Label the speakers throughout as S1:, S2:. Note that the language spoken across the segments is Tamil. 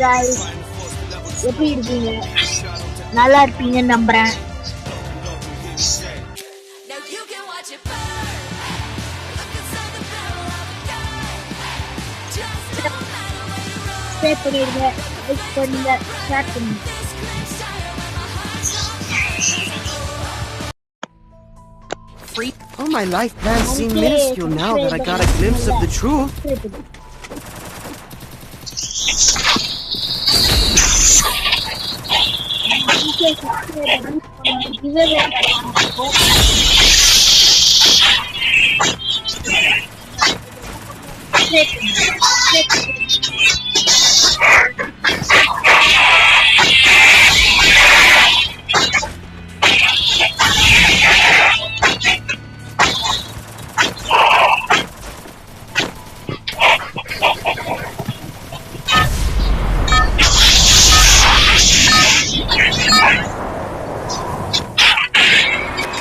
S1: guys, எப்படி இருக்கீங்க? நல்லா இருப்பீங்கன்னு நம்புறேன். சப்ஸ்கிரைப் பண்ணிடுங்க, லைக் பண்ணுங்க, ஷேர் பண்ணுங்க.
S2: Oh, my life plans seem minuscule now that I got a glimpse of the truth.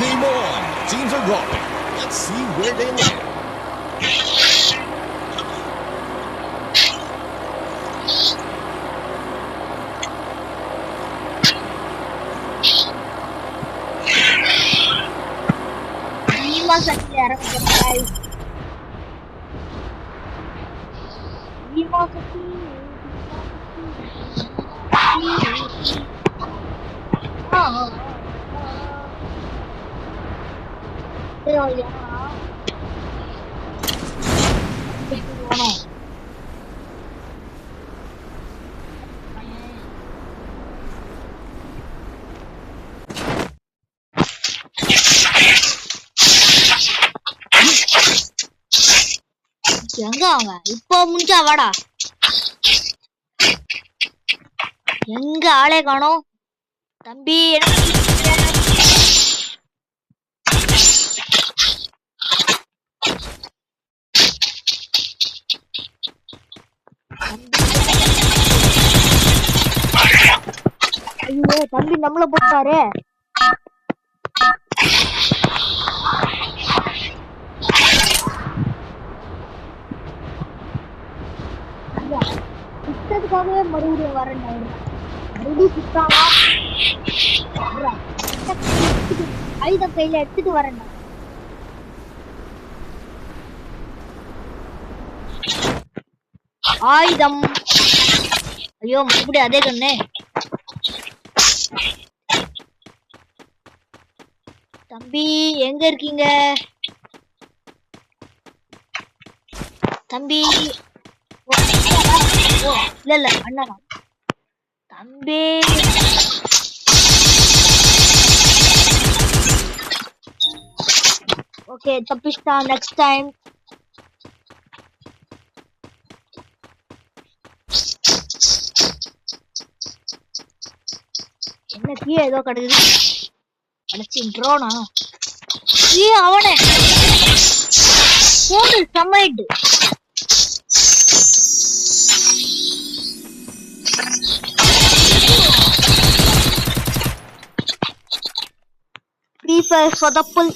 S3: Game on! Teams are rocking. Let's see where they land.
S1: எங்க அவங்க இப்போ முடிஞ்சா வாடா. எங்க ஆளே காணோம். தம்பி ஐயோ தம்பி நம்மள போட்டாரு. சுத்தத்துக்காகவே மறுபடியும் வரேன். மறுபடியும் சுத்தாமா ஆயுதம் கையில எடுத்துட்டு வரேன். ஆயுதம் ஐயோ மறுபடியும் அதே கண்ணு. தம்பி எங்க இருக்கீங்க தம்பி? இல்ல அண்ணா தம்பி. ஓகே தப்பிச்சிட்டா. நெக்ஸ்ட் டைம் என்ன கீழே ஏதோ கிடக்குது. அடைச்சி ட்ரோனா அவனே போடு சமைடு. சொதப்பல்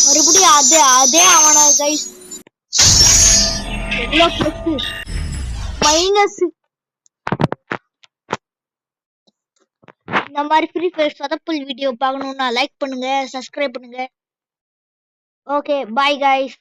S1: மறுபடியும் அதே அவன கைஸ். எவ்வளோ பிளஸ் மைனஸ். இந்த மாதிரி ஃப்ரீ ஃபயர் சொதப்பல் வீடியோ பார்க்கணும்னா லைக் பண்ணுங்க, சப்ஸ்கிரைப் பண்ணுங்க. Okay bye guys.